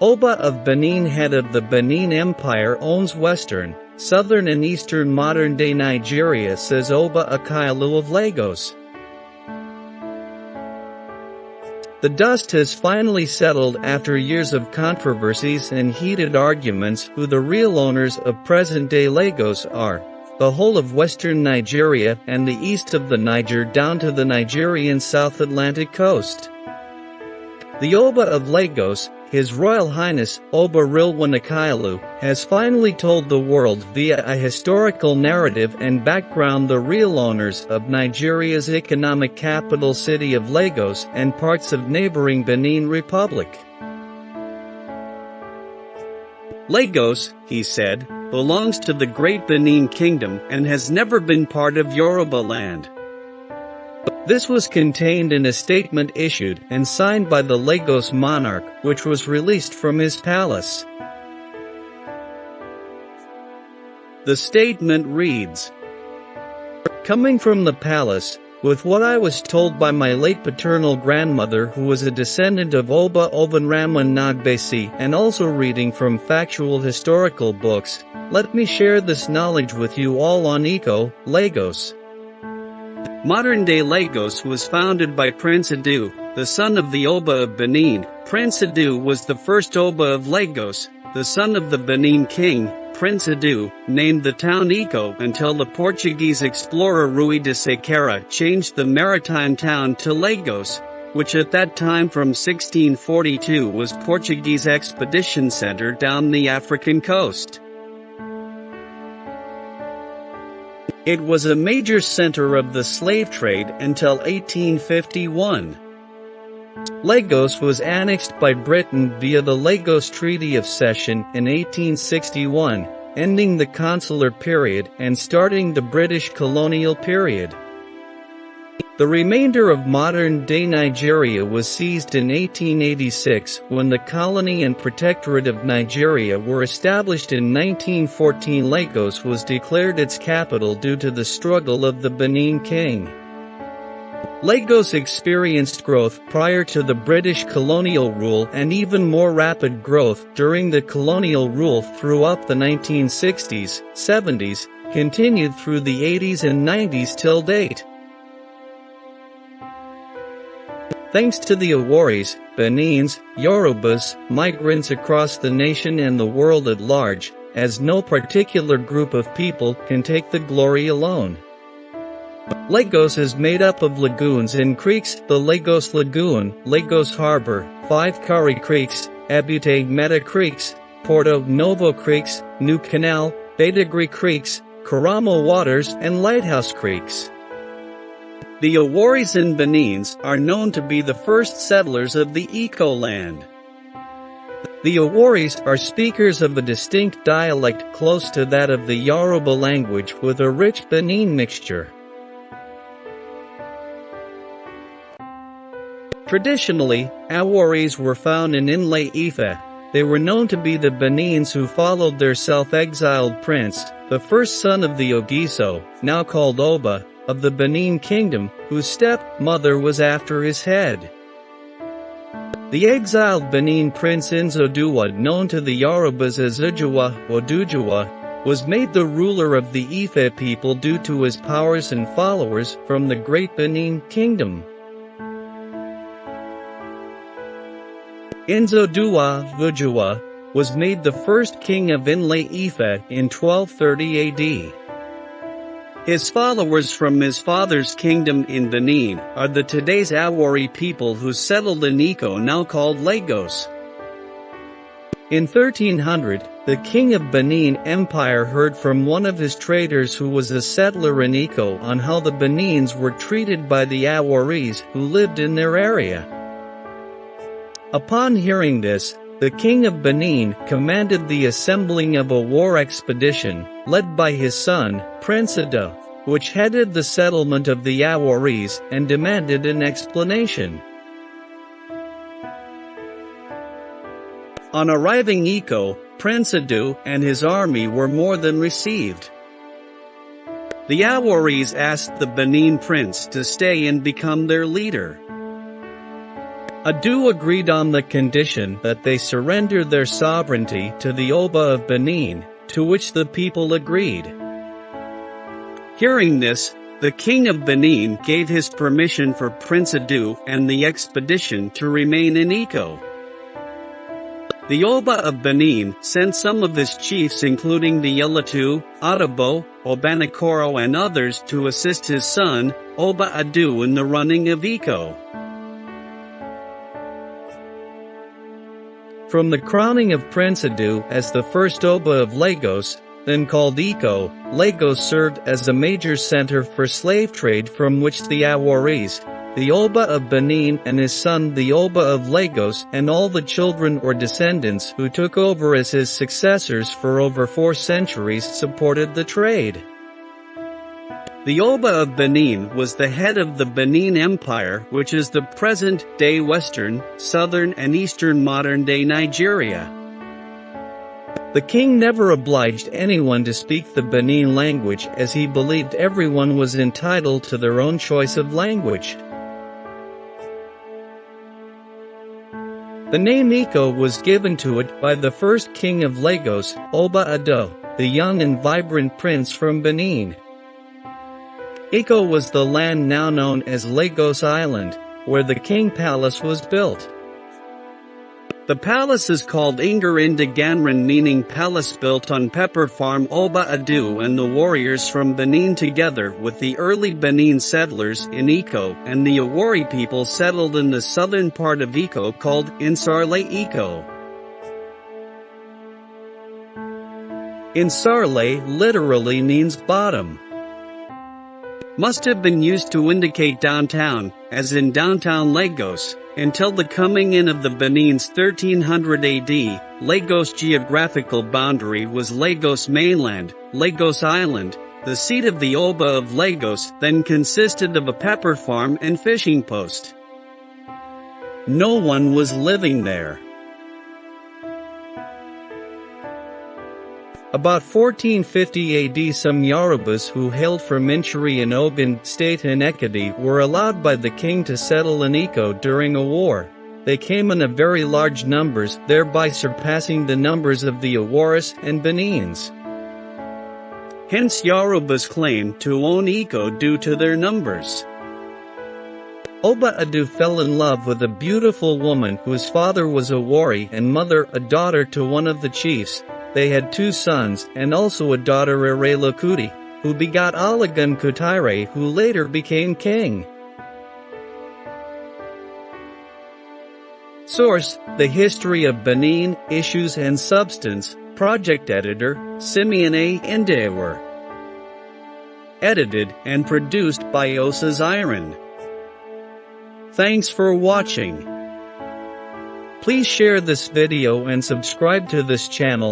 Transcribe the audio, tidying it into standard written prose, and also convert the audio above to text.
Oba of Benin, head of the Benin Empire, owns western, southern and eastern modern-day Nigeria, says Oba Akaelu of Lagos. The dust has finally settled after years of controversies and heated arguments who the real owners of present-day Lagos are. The whole of western Nigeria and the east of the Niger down to the Nigerian South Atlantic coast. The Oba of Lagos, His Royal Highness Oba Rilwan Akaelu, has finally told the world via a historical narrative and background the real owners of Nigeria's economic capital city of Lagos and parts of neighboring Benin Republic. Lagos, he said, belongs to the Great Benin Kingdom and has never been part of Yoruba land. This was contained in a statement issued and signed by the Lagos monarch, which was released from his palace. The statement reads, "Coming from the palace, with what I was told by my late paternal grandmother, who was a descendant of Oba Obanramwan Nagbesi, and also reading from factual historical books, let me share this knowledge with you all on Iko, Lagos." Modern-day Lagos was founded by Prince Adu, the son of the Oba of Benin. Prince Adu was the first Oba of Lagos, the son of the Benin king. Prince Adu named the town Iko until the Portuguese explorer Rui de Sequeira changed the maritime town to Lagos, which at that time from 1642 was Portuguese expedition center down the African coast. It was a major center of the slave trade until 1851. Lagos was annexed by Britain via the Lagos Treaty of Cession in 1861, ending the consular period and starting the British colonial period. The remainder of modern-day Nigeria was seized in 1886 when the colony and protectorate of Nigeria were established in 1914. Lagos was declared its capital due to the struggle of the Benin king. Lagos experienced growth prior to the British colonial rule and even more rapid growth during the colonial rule throughout the 1960s, 70s, continued through the 80s and 90s till date. Thanks to the Awaris, Benins, Yorubas, migrants across the nation and the world at large, as no particular group of people can take the glory alone. Lagos is made up of lagoons and creeks: the Lagos Lagoon, Lagos Harbor, 5 Kari Creeks, Ebute Meta Creeks, Porto Novo Creeks, New Canal, Badagry Creeks, Karamo Waters and Lighthouse Creeks. The Awaris and Benins are known to be the first settlers of the Iko land. The Awaris are speakers of a distinct dialect close to that of the Yoruba language with a rich Benin mixture. Traditionally, Awaris were found in Inle Ife. They were known to be the Benins who followed their self-exiled prince, the first son of the Ogiso, now called Oba, of the Benin kingdom, whose step-mother was after his head. The exiled Benin prince Nzoduwa, known to the Yorubas as Ujuwa or Dujuwa, was made the ruler of the Ife people due to his powers and followers from the Great Benin Kingdom. Nzoduwa Ujuwa was made the first king of Inle Ife in 1230 AD. His followers from his father's kingdom in Benin are the today's Awari people who settled in Iko, now called Lagos. In 1300, the king of Benin Empire heard from one of his traders who was a settler in Iko on how the Benins were treated by the Awaris who lived in their area. Upon hearing this, the king of Benin commanded the assembling of a war expedition, led by his son, Prince Adu, which headed the settlement of the Awaris and demanded an explanation. On arriving Iko, Prince Adu and his army were more than received. The Awaris asked the Benin prince to stay and become their leader. Adu agreed on the condition that they surrender their sovereignty to the Oba of Benin, to which the people agreed. Hearing this, the king of Benin gave his permission for Prince Adu and the expedition to remain in Iko. The Oba of Benin sent some of his chiefs including the Yelatu, Adabo, Obanakoro and others to assist his son, Oba Adu in the running of Iko. From the crowning of Prince Adu as the first Oba of Lagos, then called Iko, Lagos served as a major center for slave trade from which the Awaris, the Oba of Benin and his son the Oba of Lagos and all the children or descendants who took over as his successors for over 4 centuries supported the trade. The Oba of Benin was the head of the Benin Empire, which is the present-day western, southern and eastern modern-day Nigeria. The king never obliged anyone to speak the Benin language as he believed everyone was entitled to their own choice of language. The name Iko was given to it by the first king of Lagos, Oba Ado, the young and vibrant prince from Benin. Iko was the land now known as Lagos Island, where the king palace was built. The palace is called Ingar-Indiganran, meaning palace built on pepper farm. Oba Adu and the warriors from Benin together with the early Benin settlers in Iko and the Awari people settled in the southern part of Iko called Insarle Iko. Insarle literally means bottom. Must have been used to indicate downtown, as in downtown Lagos, until the coming in of the Benin's 1300 AD, Lagos' geographical boundary was Lagos mainland, Lagos Island. The seat of the Oba of Lagos then consisted of a pepper farm and fishing post. No one was living there. About 1450 AD, some Yorubas who hailed from Inchiri in Ogun State in Ekiti were allowed by the king to settle in Iko during a war. They came in a very large numbers, thereby surpassing the numbers of the Awaris and Benins. Hence Yorubas claim to own Iko due to their numbers. Oba Adu fell in love with a beautiful woman whose father was a Wari and mother a daughter to one of the chiefs. They had 2 sons and also a daughter Erelokudi, who begot Alagun Kpere, who later became king. Source: The History of Benin, Issues and Substance, Project Editor, Simeon A. Ndewer. Edited and produced by Osas Iron. Thanks for watching. Please share this video and subscribe to this channel.